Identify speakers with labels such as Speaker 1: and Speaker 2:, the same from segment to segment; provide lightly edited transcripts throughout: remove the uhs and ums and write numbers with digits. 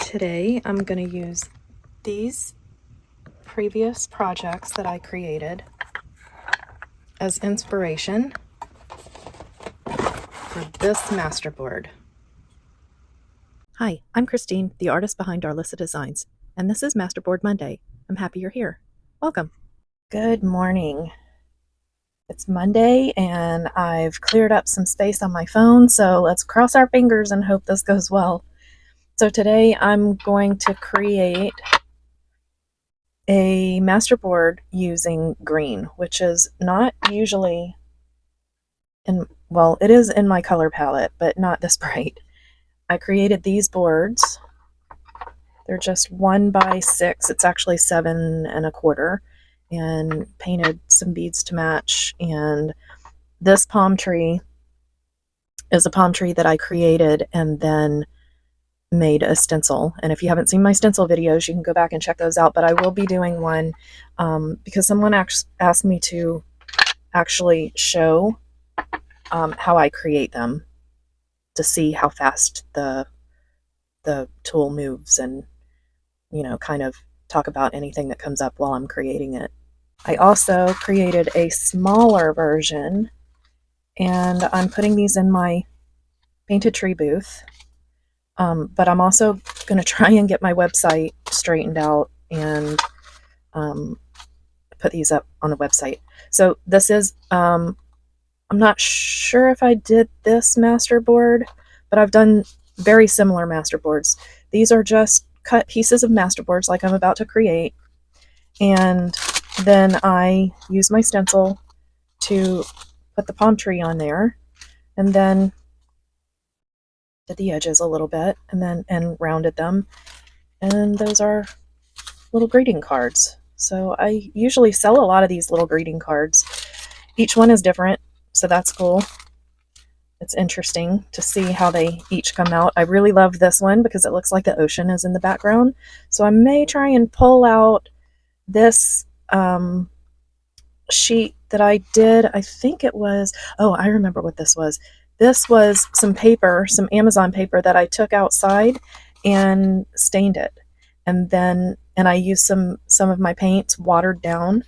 Speaker 1: Today I'm going to use these previous projects that I created as inspiration for this masterboard. Hi, I'm Christine, the artist behind Arlissa Designs, and this is Masterboard Monday. I'm happy you're here. Welcome. Good morning. It's Monday and I've cleared up some space on my phone, so let's cross our fingers and hope this goes well. So today I'm going to create a masterboard using green, which is not usually it is in my color palette, but not this bright. I created these boards. They're just 1 by 6. It's actually 7 1/4, and painted some beads to match. And this palm tree is a palm tree that I created and then made a stencil. And if you haven't seen my stencil videos, you can go back and check those out, but I will be doing one because someone asked me to actually show how I create them, to see how fast the tool moves, and kind of talk about anything that comes up while I'm creating it. I also created a smaller version, and I'm putting these in my painted tree booth. But I'm also going to try and get my website straightened out and put these up on the website. So this is, I'm not sure if I did this masterboard, but I've done very similar masterboards. These are just cut pieces of masterboards like I'm about to create, and then I use my stencil to put the palm tree on there, and then did the edges a little bit, and rounded them, and those are little greeting cards. So I usually sell a lot of these little greeting cards. Each one is different, so that's cool. It's interesting to see how they each come out. I really love this one because it looks like the ocean is in the background. So I may try and pull out this sheet that I did. I think it was, oh, I remember what this was. This was some paper, some Amazon paper that I took outside and stained it. And I used some of my paints watered down.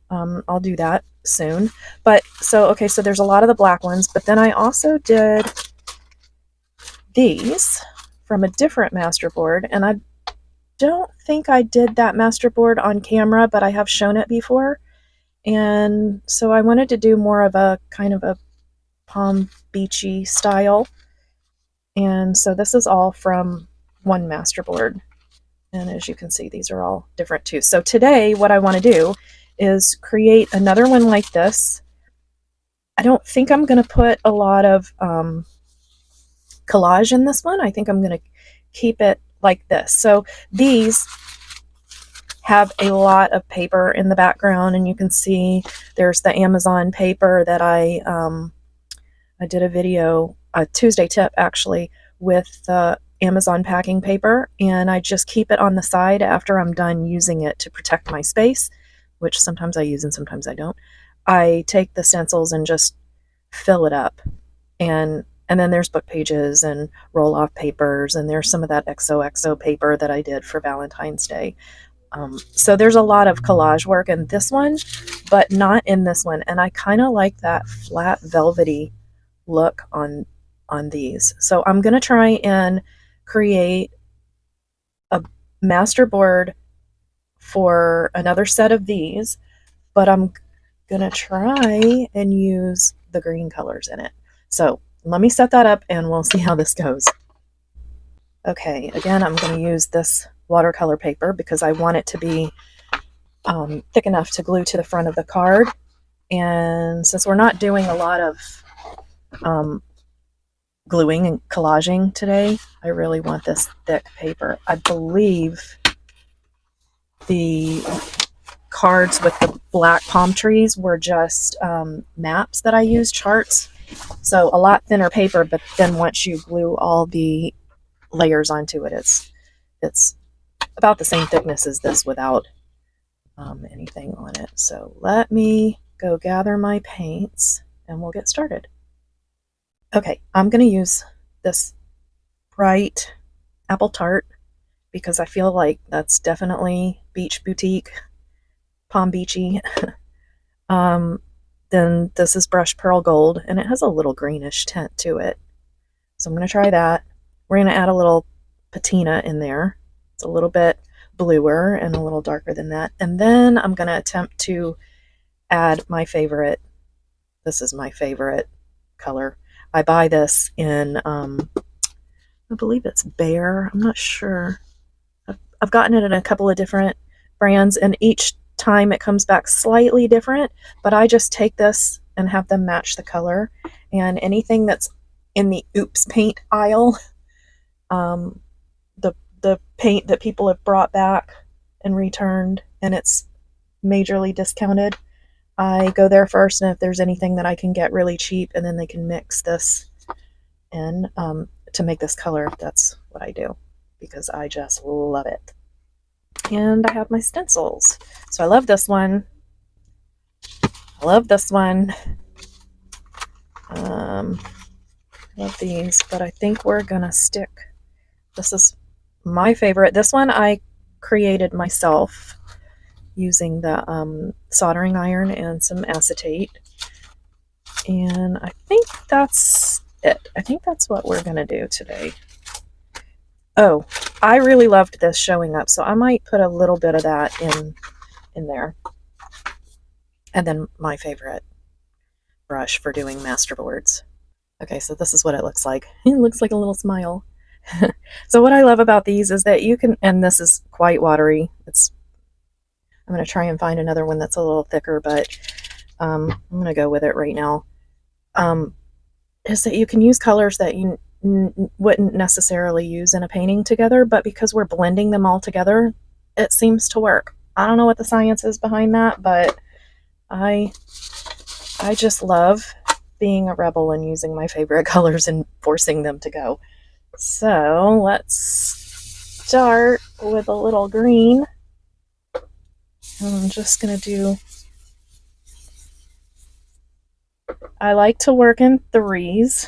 Speaker 1: I'll do that soon. But so there's a lot of the black ones, but then I also did these from a different masterboard, and I don't think I did that masterboard on camera, but I have shown it before. And so I wanted to do more of a kind of a palm beachy style. And so this is all from one masterboard. And as you can see, these are all different too. So today what I want to do is create another one like this. I don't think I'm going to put a lot of collage in this one. I think I'm going to keep it like this. So these have a lot of paper in the background, and you can see there's the Amazon paper that I did a video, a Tuesday tip actually, with the Amazon packing paper, and I just keep it on the side after I'm done using it to protect my space, which sometimes I use and sometimes I don't. I take the stencils and just fill it up, and then there's book pages and roll-off papers, and there's some of that XOXO paper that I did for Valentine's Day. So there's a lot of collage work in this one, but not in this one, and I kind of like that flat velvety look on these. So I'm going to try and create a masterboard for another set of these, but I'm going to try and use the green colors in it. So let me set that up and we'll see how this goes. Okay, again, I'm going to use this watercolor paper because I want it to be thick enough to glue to the front of the card. And since we're not doing a lot of gluing and collaging today, I really want this thick paper. I believe the cards with the black palm trees were just maps that I used, charts. So a lot thinner paper, but then once you glue all the layers onto it, it's about the same thickness as this without anything on it. So let me go gather my paints and we'll get started. Okay, I'm going to use this bright apple tart because I feel like that's definitely Beach Boutique, Palm Beachy. Then this is Brush Pearl Gold, and it has a little greenish tint to it. So I'm going to try that. We're going to add a little patina in there. It's a little bit bluer and a little darker than that. And then I'm going to attempt to add my favorite. This is my favorite color. I buy this in, I believe it's Bear. I'm not sure. I've gotten it in a couple of different brands, and each time it comes back slightly different, but I just take this and have them match the color. And anything that's in the Oops paint aisle, the paint that people have brought back and returned and it's majorly discounted, I go there first, and if there's anything that I can get really cheap and then they can mix this in to make this color, that's what I do, because I just love it. And I have my stencils. So I love this one. I love this one. Love these, but I think we're gonna stick. This is my favorite. This one I created myself using the soldering iron and some acetate. And I think that's it. I think that's what we're gonna do today. Oh, I really loved this showing up, so I might put a little bit of that in there. And then my favorite brush for doing masterboards. Okay, so this is what it looks like. It looks like a little smile. So what I love about these is that you can, and this is quite watery. I'm going to try and find another one that's a little thicker, but I'm going to go with it right now. Is that you can use colors that you wouldn't necessarily use in a painting together, but because we're blending them all together, it seems to work. I don't know what the science is behind that, but I just love being a rebel and using my favorite colors and forcing them to go. So let's start with a little green. I'm just going to do, I like to work in threes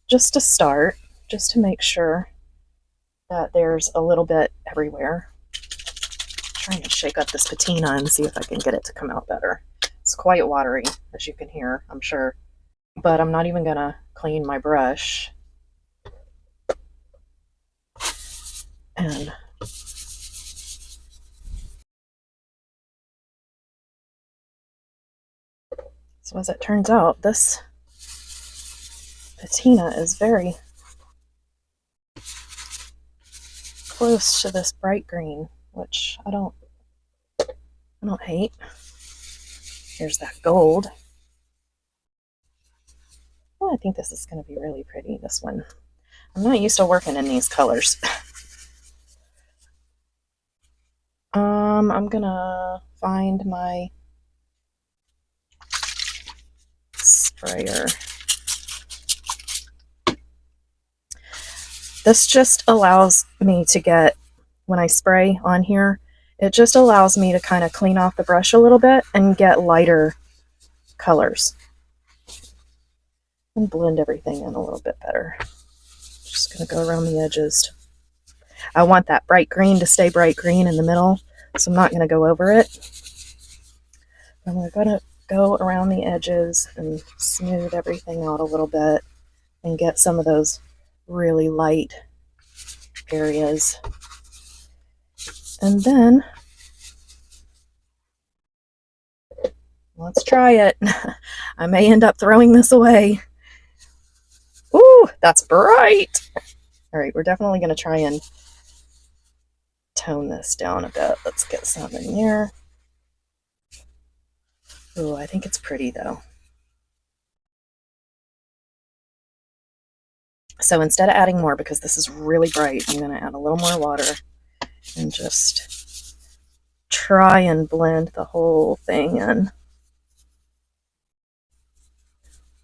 Speaker 1: just to start, just to make sure that there's a little bit everywhere. I'm trying to shake up this patina and see if I can get it to come out better. It's quite watery, as you can hear, I'm sure. But I'm not even going to clean my brush. And so as it turns out, this patina is very close to this bright green, which I don't hate. Here's that gold. Well, I think this is going to be really pretty, this one. I'm not used to working in these colors. I'm going to find my sprayer. This just allows me to get, when I spray on here, it just allows me to kind of clean off the brush a little bit and get lighter colors and blend everything in a little bit better. Just going to go around the edges. I want that bright green to stay bright green in the middle, so I'm not going to go over it. I'm going to go around the edges and smooth everything out a little bit and get some of those really light areas. And then let's try it. I may end up throwing this away. Ooh, that's bright. All right, we're definitely going to try and tone this down a bit. Let's get some in there. Ooh, I think it's pretty though. So instead of adding more, because this is really bright, I'm going to add a little more water and just try and blend the whole thing in.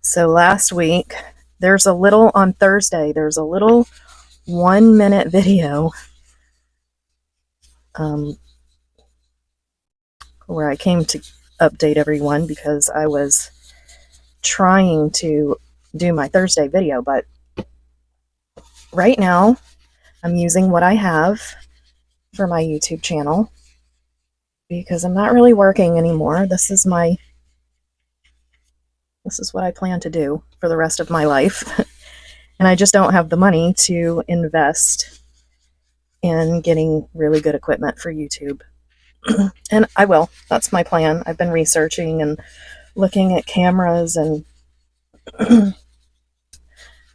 Speaker 1: So last week, on Thursday, there's a little 1-minute video where I came to update everyone because I was trying to do my Thursday video, but right now I'm using what I have for my YouTube channel because I'm not really working anymore. This is what I plan to do for the rest of my life. And I just don't have the money to invest in getting really good equipment for YouTube. And I will. That's my plan. I've been researching and looking at cameras and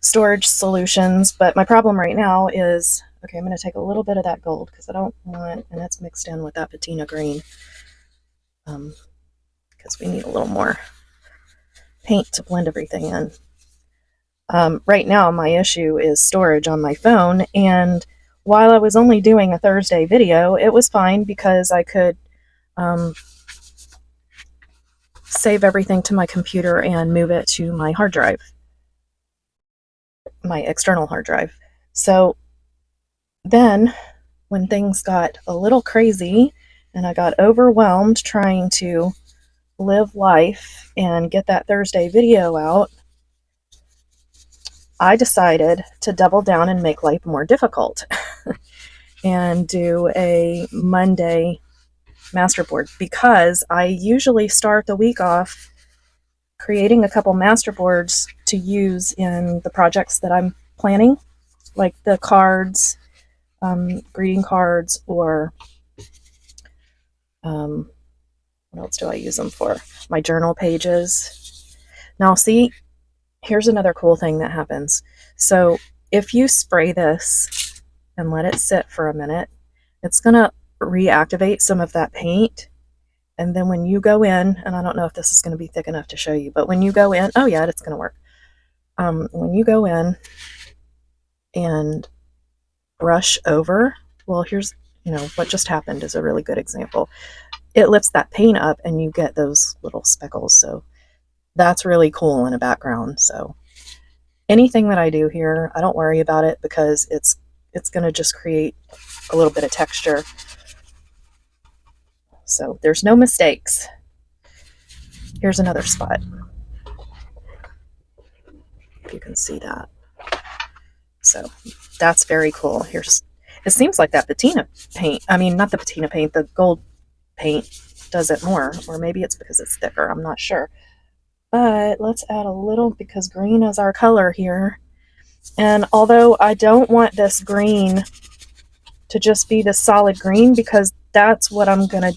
Speaker 1: storage solutions, but my problem right now is, okay, I'm going to take a little bit of that gold because I don't want, and it's mixed in with that patina green, because we need a little more paint to blend everything in. Right now my issue is storage on my phone, and while I was only doing a Thursday video, it was fine because I could save everything to my computer and move it to my hard drive, my external hard drive. So then when things got a little crazy and I got overwhelmed trying to live life and get that Thursday video out, I decided to double down and make life more difficult and do a Monday masterboard, because I usually start the week off creating a couple masterboards to use in the projects that I'm planning, like the cards, greeting cards, or what else do I use them for? My journal pages. Now see, here's another cool thing that happens. So if you spray this and let it sit for a minute, it's going to reactivate some of that paint. And then when you go in, and I don't know if this is going to be thick enough to show you, but when you go in, oh yeah, it's going to work. When you go in and brush over, well, here's, what just happened is a really good example. It lifts that paint up and you get those little speckles. So that's really cool in a background. So anything that I do here, I don't worry about it because it's going to just create a little bit of texture. So there's no mistakes. Here's another spot, if you can see that. So that's very cool. It seems like that patina paint, not the patina paint, the gold paint does it more, or maybe it's because it's thicker, I'm not sure. But let's add a little, because green is our color here. And although I don't want this green to just be the solid green, because that's what I'm gonna,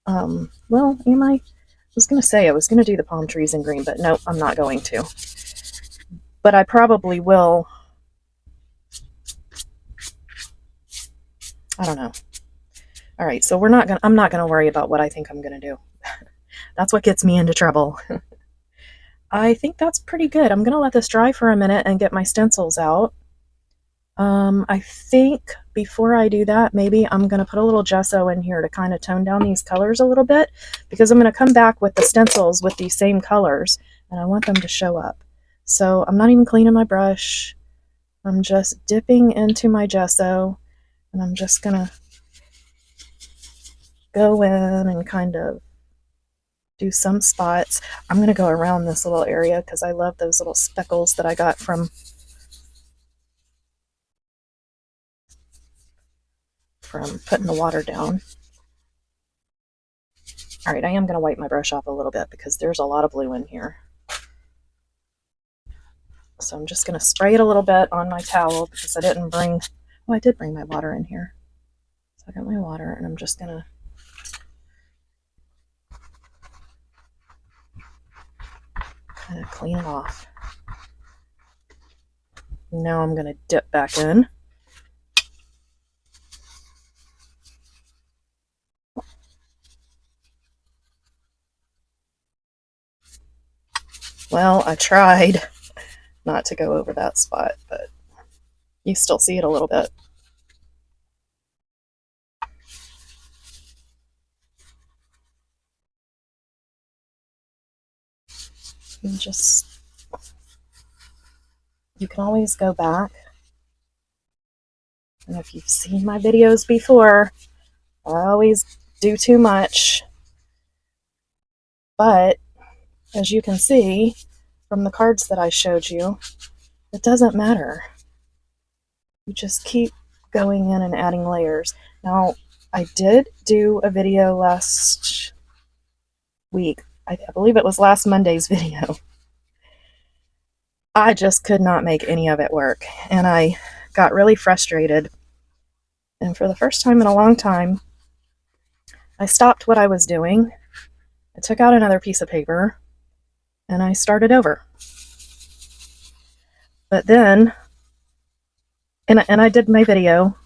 Speaker 1: I was gonna say I was gonna do the palm trees in green, but no, I'm not going to. But I probably will. I don't know. All right, so I'm not gonna worry about what I think I'm gonna do. That's what gets me into trouble. I think that's pretty good. I'm gonna let this dry for a minute and get my stencils out. I think before I do that, maybe I'm gonna put a little gesso in here to kind of tone down these colors a little bit, because I'm gonna come back with the stencils with these same colors and I want them to show up. So I'm not even cleaning my brush. I'm just dipping into my gesso, and I'm just gonna go in and kind of do some spots. I'm going to go around this little area because I love those little speckles that I got from putting the water down. All right, I am going to wipe my brush off a little bit because there's a lot of blue in here. So I'm just going to spray it a little bit on my towel because I didn't bring, oh, I did bring my water in here. So I got my water, and I'm just going to kind of clean it off. Now I'm going to dip back in. Well, I tried not to go over that spot, but you still see it a little bit. And you can always go back. And if you've seen my videos before, I always do too much. But as you can see from the cards that I showed you, it doesn't matter. you just keep going in and adding layers. Now, I did do a video last week. I believe it was last Monday's video. I just could not make any of it work, and I got really frustrated. And for the first time in a long time, I stopped what I was doing. I took out another piece of paper and I started over. But then, and I did my video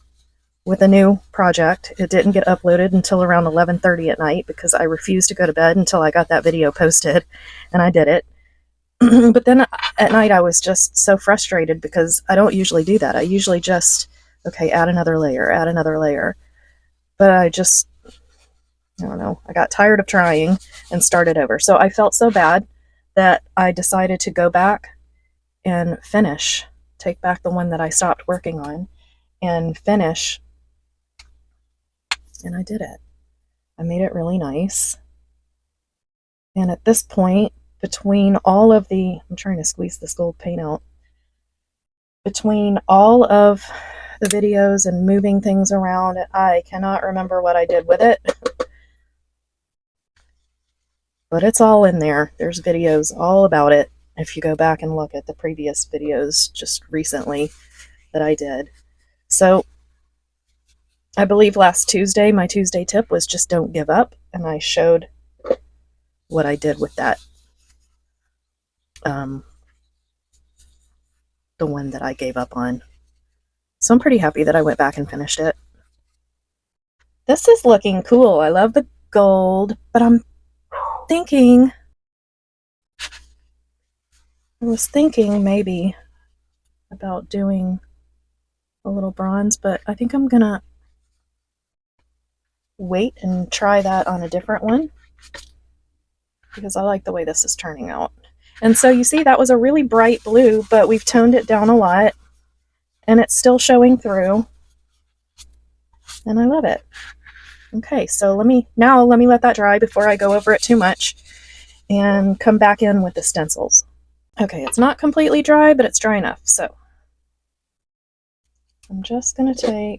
Speaker 1: with a new project. It didn't get uploaded until around 11:30 at night because I refused to go to bed until I got that video posted, and I did it. But then at night I was just so frustrated because I don't usually do that. I usually just, okay, add another layer, add another layer. But I don't know, I got tired of trying and started over. So I felt so bad that I decided to go back and finish, take back the one that I stopped working on and finish. And I did it. I made it really nice. And at this point, between all of the, I'm trying to squeeze this gold paint out, between all of the videos and moving things around, I cannot remember what I did with it. But it's all in there. There's videos all about it if you go back and look at the previous videos just recently that I did. So I believe last Tuesday, my Tuesday tip was just don't give up, and I showed what I did with that. The one that I gave up on. So I'm pretty happy that I went back and finished it. This is looking cool. I love the gold, but I was thinking maybe about doing a little bronze, but I think I'm gonna wait and try that on a different one because I like the way this is turning out. And so you see that was a really bright blue, but we've toned it down a lot and it's still showing through and I love it. Okay, so let me let that dry before I go over it too much and come back in with the stencils. Okay, it's not completely dry, but it's dry enough. So I'm just going to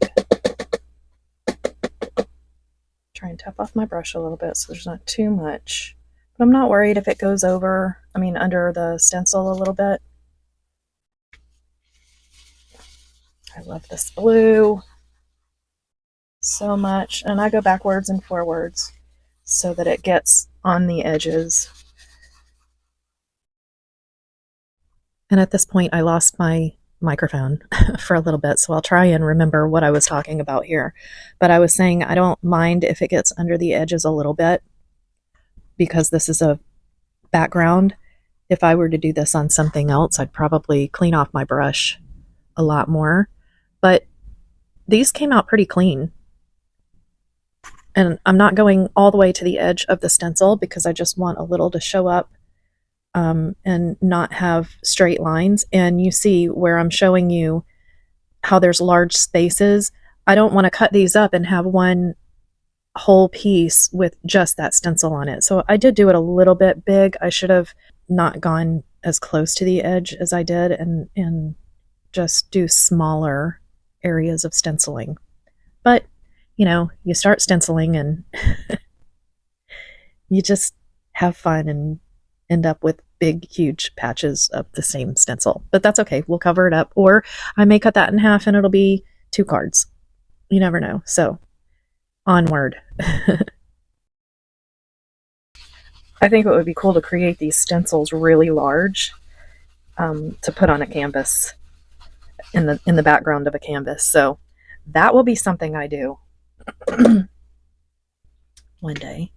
Speaker 1: try and tap off my brush a little bit so there's not too much. But I'm not worried if it goes under the stencil a little bit. I love this blue so much. And I go backwards and forwards so that it gets on the edges. And at this point, I lost my microphone for a little bit, so I'll try and remember what I was talking about here. But I was saying I don't mind if it gets under the edges a little bit because this is a background. If I were to do this on something else, I'd probably clean off my brush a lot more. But these came out pretty clean. And I'm not going all the way to the edge of the stencil because I just want a little to show up and not have straight lines. And you see where I'm showing you how there's large spaces. I don't want to cut these up and have one whole piece with just that stencil on it. So I did do it a little bit big. I should have not gone as close to the edge as I did and just do smaller areas of stenciling. But, you know, you start stenciling and you just have fun and end up with big, huge patches of the same stencil. But that's okay. We'll cover it up. Or I may cut that in half and it'll be 2 cards. You never know. So onward. I think it would be cool to create these stencils really large to put on a canvas in the background of a canvas. So that will be something I do one day.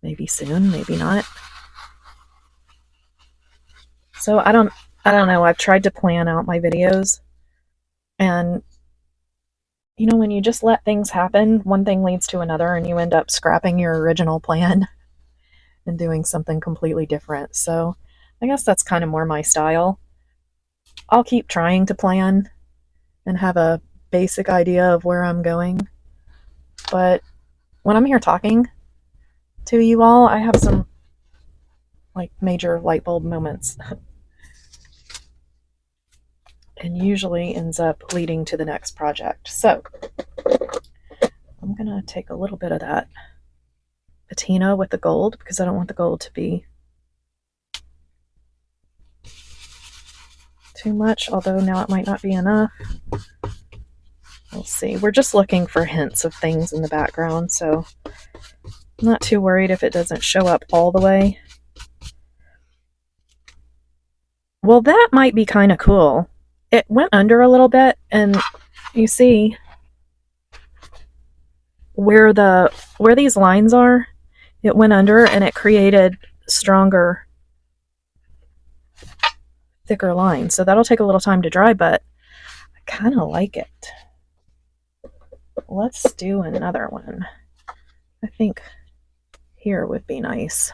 Speaker 1: Maybe soon, maybe not. So I don't know. I've tried to plan out my videos, and you know, when you just let things happen, one thing leads to another and you end up scrapping your original plan and doing something completely different. So I guess that's kind of more my style. I'll keep trying to plan and have a basic idea of where I'm going. But when I'm here talking to you all, I have some like major light bulb moments. and usually ends up leading to the next project. So I'm going to take a little bit of that patina with the gold because I don't want the gold to be too much, although now it might not be enough. We'll see. We're just looking for hints of things in the background, so I'm not too worried if it doesn't show up all the way. Well, that might be kind of cool. It went under a little bit, and you see where these lines are, it went under and it created stronger, thicker lines. So that'll take a little time to dry, but I kind of like it. Let's do another one. I think here would be nice.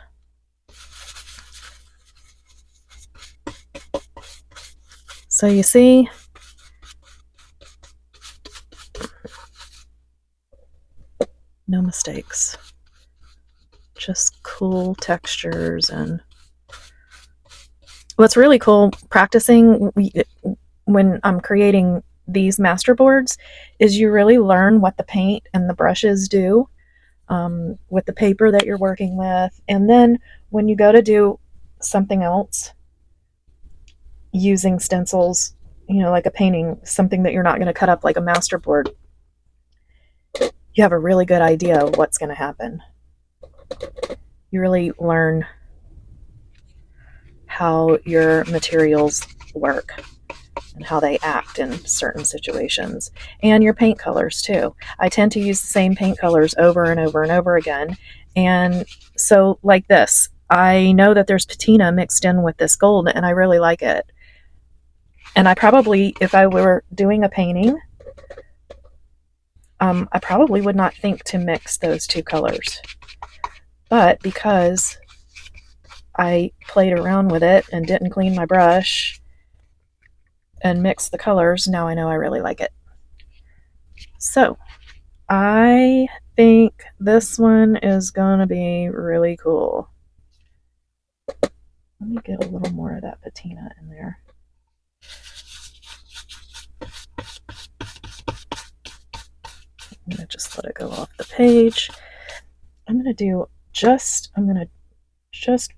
Speaker 1: So you see, no mistakes, just cool textures. And what's really cool practicing when I'm creating these masterboards is you really learn what the paint and the brushes do with the paper that you're working with. And then when you go to do something else using stencils, you know, like a painting, something that you're not going to cut up like a masterboard, you have a really good idea of what's going to happen. You really learn how your materials work and how they act in certain situations, and your paint colors too. I tend to use the same paint colors over and over and over again. And so like this, I know that there's patina mixed in with this gold, and I really like it. And I probably, if I were doing a painting, I probably would not think to mix those two colors. But because I played around with it and didn't clean my brush and mix the colors, now I know I really like it. So I think this one is gonna be really cool. Let me get a little more of that patina in there. I'm gonna just let it go off the page. I'm gonna just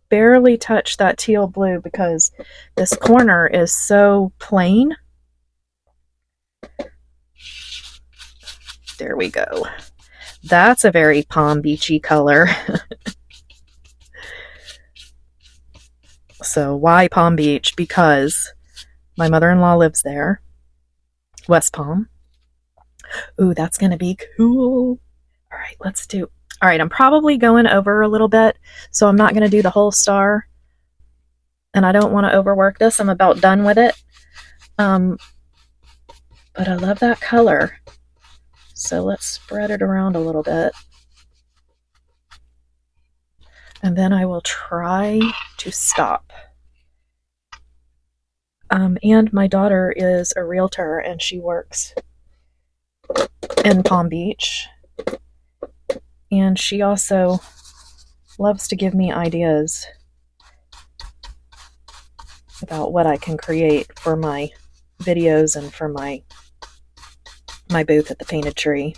Speaker 1: barely touch that teal blue because this corner is so plain. There we go. That's a very Palm Beachy color. So why Palm Beach? Because my mother-in-law lives there. West Palm. Ooh, that's going to be cool. All right, let's do... All right, I'm probably going over a little bit, so I'm not going to do the whole star. And I don't want to overwork this. I'm about done with it. But I love that color. So let's spread it around a little bit. And then I will try to stop. And my daughter is a realtor, and she works in Palm Beach. And she also loves to give me ideas about what I can create for my videos and for my booth at the Painted Tree.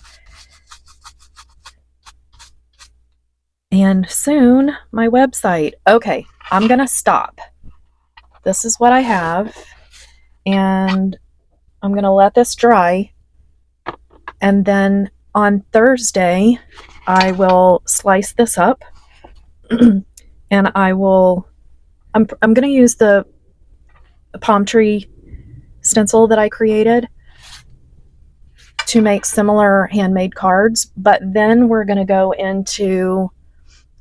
Speaker 1: And soon, my website. Okay, I'm going to stop. This is what I have. And I'm going to let this dry. And then on Thursday, I will slice this up. And I'm going to use the palm tree stencil that I created to make similar handmade cards. But then we're going to go into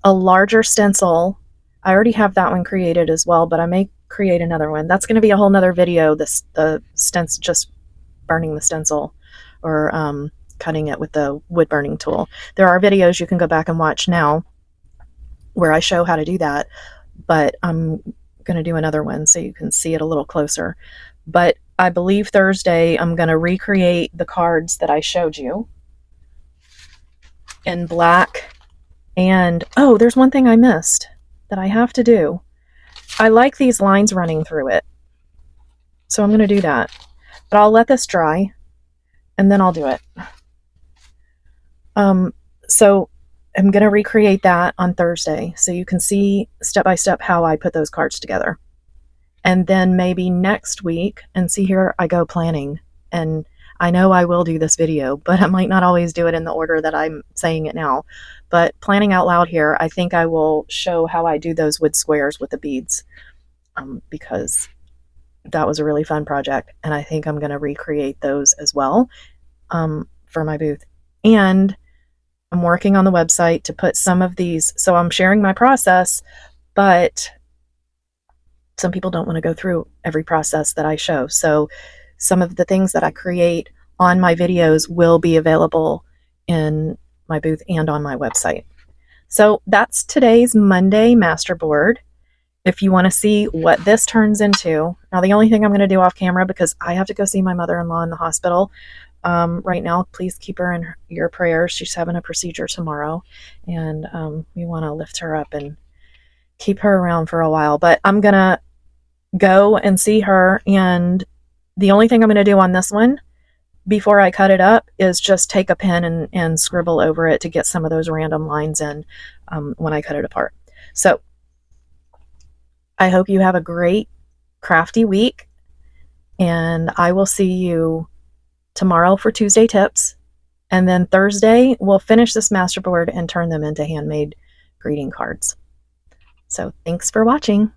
Speaker 1: a larger stencil. I already have that one created as well, but I may create another one. That's going to be a whole nother video, the stencil, just burning the stencil or cutting it with the wood burning tool. There are videos you can go back and watch now where I show how to do that, but I'm going to do another one so you can see it a little closer. But I believe Thursday I'm going to recreate the cards that I showed you in black. And oh, there's one thing I missed that I have to do. I like these lines running through it. So I'm going to do that. But I'll let this dry and then I'll do it. So I'm going to recreate that on Thursday so you can see step by step how I put those cards together. And then maybe next week, and see, here I go planning. And I know I will do this video, but I might not always do it in the order that I'm saying it now. But planning out loud here, I think I will show how I do those wood squares with the beads, because that was a really fun project. And I think I'm going to recreate those as well for my booth. And I'm working on the website to put some of these. So I'm sharing my process, but some people don't want to go through every process that I show. So some of the things that I create on my videos will be available in my booth and on my website. So that's today's Monday Masterboard. If you want to see what this turns into, now the only thing I'm going to do off camera, because I have to go see my mother-in-law in the hospital right now, please keep her in your prayers. She's having a procedure tomorrow, and we want to lift her up and keep her around for a while. But I'm going to go and see her, and the only thing I'm going to do on this one before I cut it up is just take a pen and scribble over it to get some of those random lines in when I cut it apart. So I hope you have a great crafty week, and I will see you tomorrow for Tuesday tips, and then Thursday we'll finish this masterboard and turn them into handmade greeting cards. So thanks for watching.